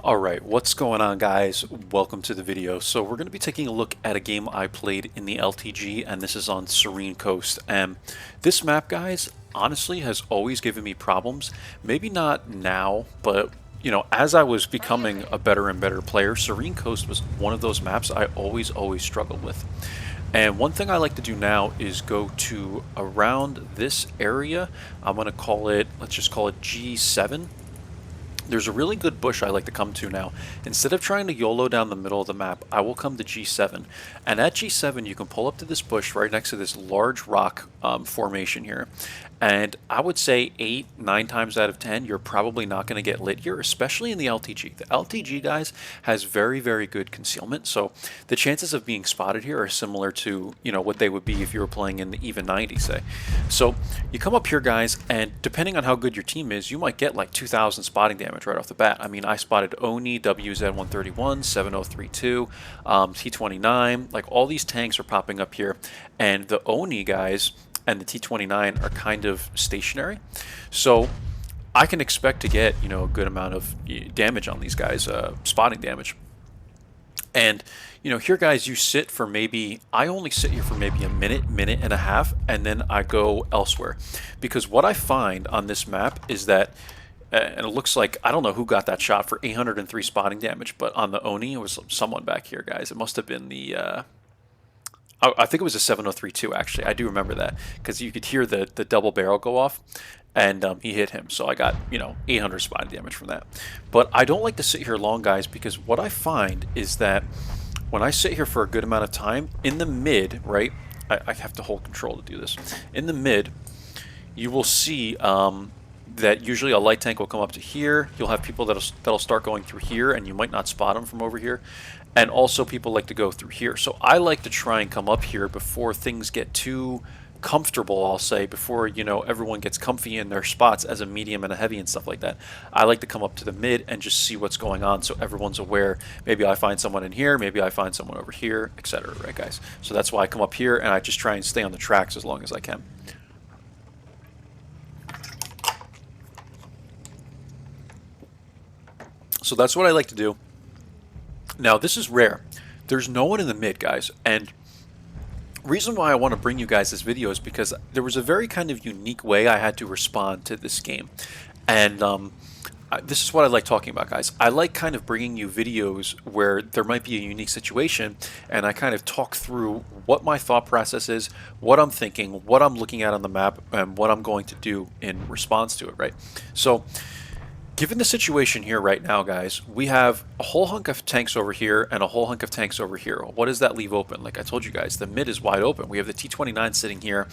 Alright, what's going on guys? Welcome to the video. So we're going to be taking a look at a game I played in the LTG, and this is on Serene Coast. And this map, guys, honestly has always given me problems. Maybe not now, but as I was becoming a better and better player, Serene Coast was one of those maps I always struggled with. And one thing I like to do now is go to around this area. I'm going to call it, let's just call it G7. There's a really good bush I like to come to now. Instead of trying to YOLO down the middle of the map, I will come to G7. And at G7, you can pull up to this bush right next to this large rock formation here. And I would say 8, 9 times out of 10, you're probably not going to get lit here, especially in the LTG. The LTG, guys, has very, very good concealment. So the chances of being spotted here are similar to, what they would be if you were playing in the even 90, say. So you come up here, guys, and depending on how good your team is, you might get like 2,000 spotting damage right off the bat. I mean, I spotted Oni, WZ-131, 7032, T29, like all these tanks are popping up here. And the Oni guys and the T29 are kind of stationary. So I can expect to get, a good amount of damage on these guys, spotting damage. And, here, guys, you sit for maybe, I only sit here for maybe a minute, minute and a half, and then I go elsewhere. Because what I find on this map is that, and it looks like, I don't know who got that shot for 803 spotting damage, but on the Oni, it was someone back here, guys. It must have been the, I think it was a 7032, actually. I do remember that, because you could hear the double barrel go off, and he hit him. So I got, 800 spotting damage from that. But I don't like to sit here long, guys, because what I find is that when I sit here for a good amount of time, in the mid, right, I have to hold control to do this. In the mid, you will see that usually a light tank will come up to here. You'll have people that'll start going through here, and you might not spot them from over here. And also people like to go through here. So I like to try and come up here before things get too comfortable, I'll say, before, everyone gets comfy in their spots as a medium and a heavy and stuff like that. I like to come up to the mid and just see what's going on so everyone's aware. Maybe I find someone in here, maybe I find someone over here, etc. Right, guys? So that's why I come up here and I just try and stay on the tracks as long as I can. So that's what I like to do. Now, this is rare. There's no one in the mid, guys, and reason why I want to bring you guys this video is because there was a very kind of unique way I had to respond to this game. And this is what I like talking about, guys. I like kind of bringing you videos where there might be a unique situation, and I kind of talk through what my thought process is, what I'm thinking, what I'm looking at on the map, and what I'm going to do in response to it, right? So given the situation here right now, guys, we have a whole hunk of tanks over here and a whole hunk of tanks over here. What does that leave open? Like I told you guys, the mid is wide open. We have the T29 sitting here,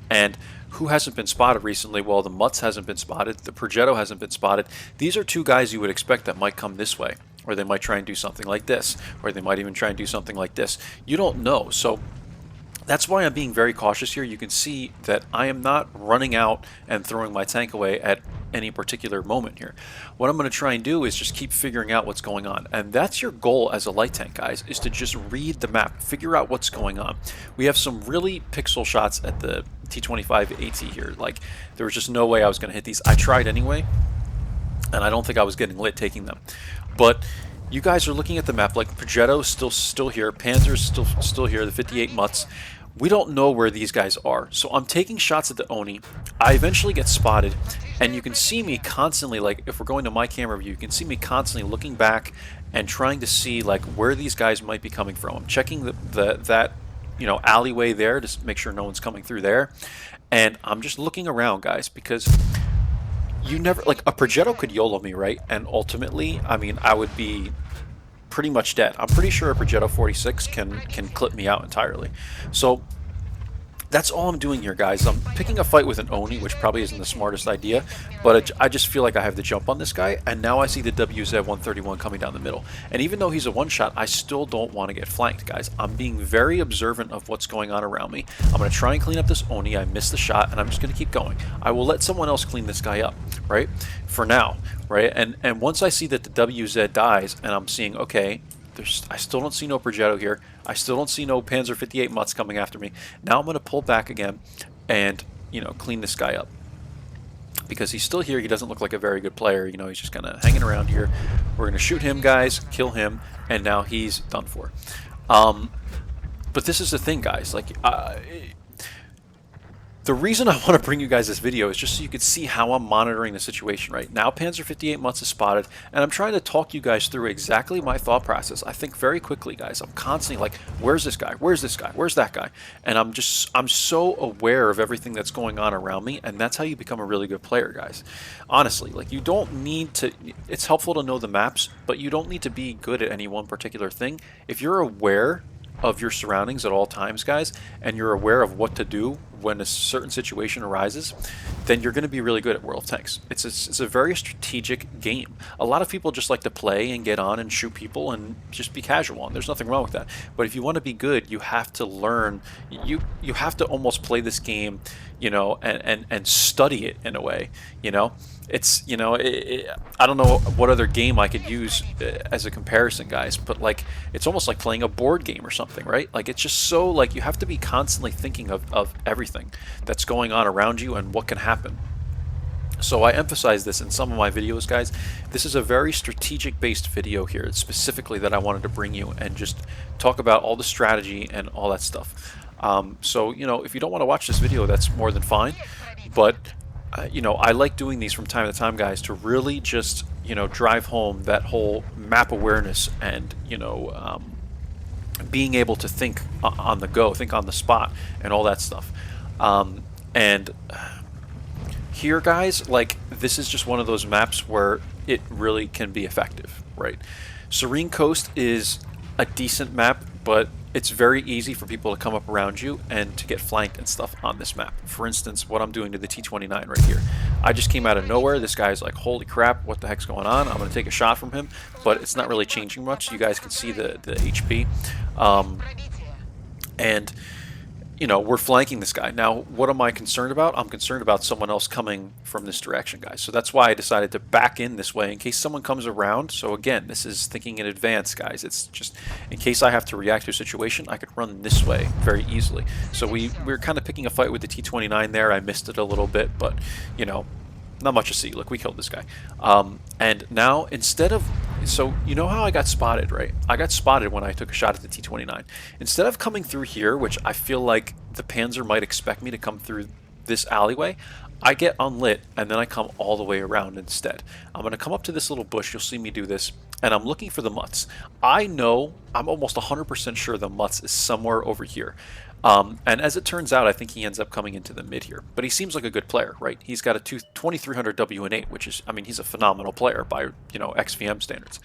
and who hasn't been spotted recently? Well, the Mutz hasn't been spotted. The Progetto hasn't been spotted. These are two guys you would expect that might come this way, or they might try and do something like this, or they might even try and do something like this. You don't know. So that's why I'm being very cautious here. You can see that I am not running out and throwing my tank away at any particular moment here. What I'm going to try and do is just keep figuring out what's going on. And that's your goal as a light tank, guys, is to just read the map, figure out what's going on. We have some really pixel shots at the T25 AT here. Like, there was just no way I was going to hit these. I tried anyway, and I don't think I was getting lit taking them. But you guys are looking at the map, like Progetto's still here, Panzer's still here, the 58 Mutts. We don't know where these guys are. So I'm taking shots at the Oni. I eventually get spotted, and you can see me constantly, like if we're going to my camera view, you can see me constantly looking back and trying to see like where these guys might be coming from. I'm checking that alleyway there to make sure no one's coming through there. And I'm just looking around, guys, because you never, like, a Progetto could YOLO me, right? And ultimately, I mean, I would be pretty much dead. I'm pretty sure a Progetto 46 can clip me out entirely. So that's all I'm doing here, guys. I'm picking a fight with an Oni, which probably isn't the smartest idea, but I just feel like I have the jump on this guy, and now I see the WZ-131 coming down the middle. And even though he's a one-shot, I still don't want to get flanked, guys. I'm being very observant of what's going on around me. I'm going to try and clean up this Oni. I missed the shot, and I'm just going to keep going. I will let someone else clean this guy up, right, for now, right? And once I see that the WZ dies, and I'm seeing, okay, I still don't see no Progetto here. I still don't see no Panzer 58 Mutts coming after me. Now I'm going to pull back again and, clean this guy up. because he's still here. He doesn't look like a very good player. You know, he's just kind of hanging around here. We're going to shoot him, guys, kill him, and now he's done for. But this is the thing, guys. Like, the reason I want to bring you guys this video is just so you can see how I'm monitoring the situation right now. Panzer 58 Mutts is spotted, and I'm trying to talk you guys through exactly my thought process. I think very quickly, guys. I'm constantly like, where's this guy? Where's this guy? Where's that guy? And I'm so aware of everything that's going on around me, and that's how you become a really good player, guys. Honestly, like, you don't need to, it's helpful to know the maps, but you don't need to be good at any one particular thing. If you're aware of your surroundings at all times, guys, and you're aware of what to do when a certain situation arises, then you're going to be really good at World of Tanks. It's a very strategic game. A lot of people just like to play and get on and shoot people and just be casual, and there's nothing wrong with that. But if you want to be good, you have to learn. You have to almost play this game, you know, and study it in a way, you know. It's, you know, I don't know what other game I could use as a comparison, guys, but like, it's almost like playing a board game or something, right? Like, it's just so, like, you have to be constantly thinking of everything that's going on around you and what can happen. So I emphasize this in some of my videos, guys. This is a very strategic based video here, specifically, that I wanted to bring you and just talk about all the strategy and all that stuff. So, you know, if you don't want to watch this video, that's more than fine, but you know, I like doing these from time to time, guys, to really just, you know, drive home that whole map awareness and, you know, being able to think on the go, think on the spot, and all that stuff. And here, guys, like, this is just one of those maps where it really can be effective, right? Serene Coast is a decent map, but it's very easy for people to come up around you and to get flanked and stuff on this map. For instance, what I'm doing to the T-29 right here. I just came out of nowhere. This guy's like, holy crap, what the heck's going on? I'm going to take a shot from him, but it's not really changing much. You guys can see the HP. And, you know, we're flanking this guy. Now, what am I concerned about? I'm concerned about someone else coming from this direction, guys. So that's why I decided to back in this way in case someone comes around. So again, this is thinking in advance, guys. It's just in case I have to react to a situation, I could run this way very easily. So we're kind of picking a fight with the T-29 there. I missed it a little bit, but, you know, not much to see. Look, we killed this guy. And now, instead of... So, you know how I got spotted, right? I got spotted when I took a shot at the T-29. Instead of coming through here, which I feel like the Panzer might expect me to come through this alleyway, I get unlit, and then I come all the way around instead. I'm going to come up to this little bush. You'll see me do this. And I'm looking for the Mutts. I know, I'm almost 100% sure the Mutts is somewhere over here. And as it turns out, I think he ends up coming into the mid here. But he seems like a good player, right? He's got a 2300 WN8, which is, I mean, he's a phenomenal player by, you know, XVM standards.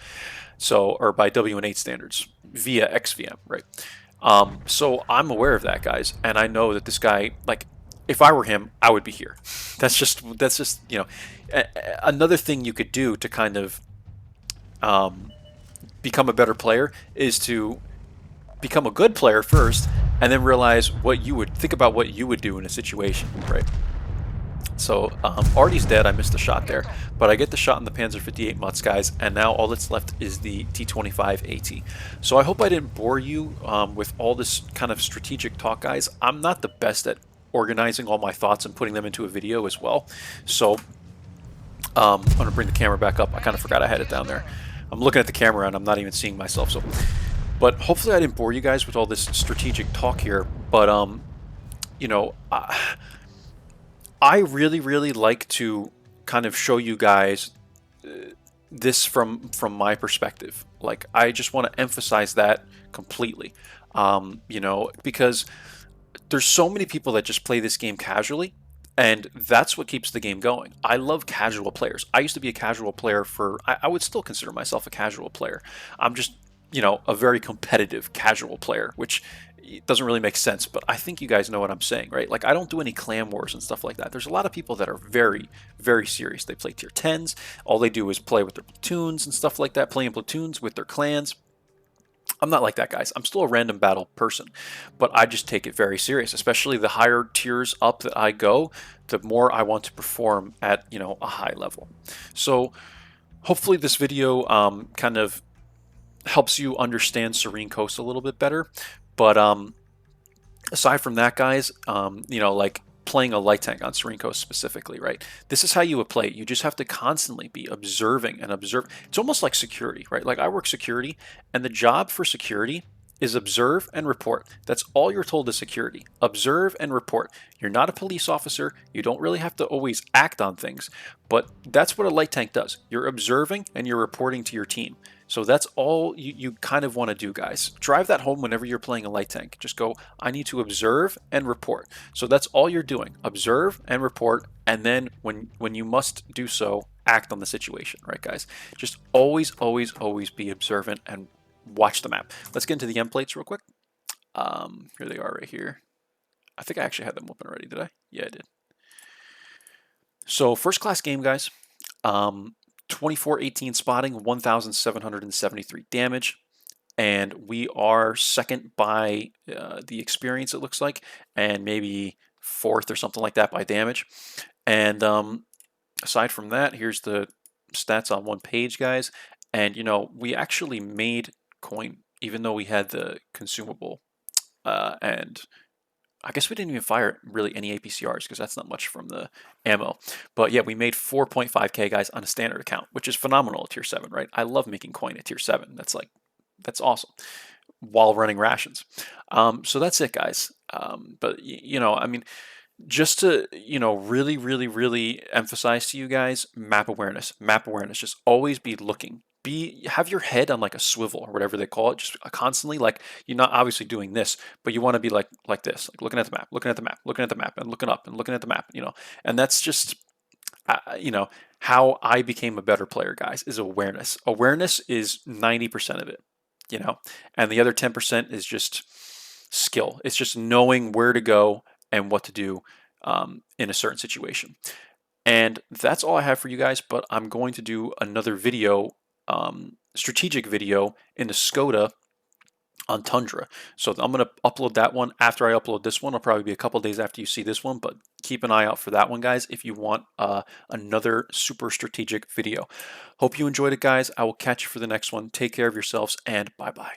So, or by WN8 standards via XVM, right? So I'm aware of that, guys. And I know that this guy, like, if I were him, I would be here. That's just, you know, another thing you could do to kind of become a better player is to become a good player first, and then realize what you would think about what you would do in a situation, right? So Artie's dead. I missed the shot there, but I get the shot in the Panzer 58 Mutts, guys, and now all that's left is the T-25 AT. So I hope I didn't bore you with all this kind of strategic talk, guys. I'm not the best at organizing all my thoughts and putting them into a video as well. So I'm going to bring the camera back up. I kind of forgot I had it down there. I'm looking at the camera and I'm not even seeing myself. So. But hopefully I didn't bore you guys with all this strategic talk here. But, you know, I really like to kind of show you guys this from my perspective. Like, I just want to emphasize that completely, you know, because there's so many people that just play this game casually. And that's what keeps the game going. I love casual players. I used to be a casual player for, I would still consider myself a casual player. I'm just, you know, a very competitive casual player, which doesn't really make sense, but I think you guys know what I'm saying, right? Like, I don't do any clan wars and stuff like that. There's a lot of people that are very, very serious. They play tier 10s. All they do is play with their platoons and stuff like that, playing platoons with their clans. I'm not like that, guys. I'm still a random battle person, but I just take it very serious, especially the higher tiers up that I go, the more I want to perform at, you know, a high level. So hopefully this video kind of helps you understand Serene Coast a little bit better. But aside from that, guys, you know, like, playing a light tank on Serene Coast specifically, right? This is how you would play it. You just have to constantly be observing and observe. It's almost like security, right? Like I work security, and the job for security is observe and report. That's all you're told is security. Observe and report. You're not a police officer. You don't really have to always act on things, but that's what a light tank does. You're observing and you're reporting to your team. So that's all you kind of want to do, guys. Drive that home whenever you're playing a light tank. Just go, I need to observe and report. So that's all you're doing. Observe and report, and then when you must do so, act on the situation, right, guys? Just always, always, always be observant and watch the map. Let's get into the end plates real quick. Here they are right here. I think I actually had them open already, did I? Yeah, I did. So first class game, guys. 2418 spotting, 1,773 damage. And we are second by the experience, it looks like, and maybe fourth or something like that by damage. And aside from that, here's the stats on one page, guys. And, you know, we actually made coin, even though we had the consumable. And I guess we didn't even fire really any APCRs because that's not much from the ammo. But yeah, we made 4.5k, guys, on a standard account, which is phenomenal at tier 7, right? I love making coin at tier 7. That's awesome while running rations. So that's it, guys. But, you know, I mean, just to, you know, really, really, really emphasize to you guys, map awareness. Map awareness. Just always be looking. Have your head on like a swivel or whatever they call it, just constantly, like, you're not obviously doing this, but you want to be like this, like looking at the map, looking at the map, looking at the map, and looking up and looking at the map, you know. And that's just you know, how I became a better player, guys, is awareness. Awareness is 90% of it, you know, and the other 10% is just skill. It's just knowing where to go and what to do in a certain situation. And that's all I have for you guys, but I'm going to do another video, strategic video into Skoda on Tundra. So I'm going to upload that one after I upload this one. It'll probably be a couple days after you see this one, but keep an eye out for that one, guys, if you want another super strategic video. Hope you enjoyed it, guys. I will catch you for the next one. Take care of yourselves, and bye-bye.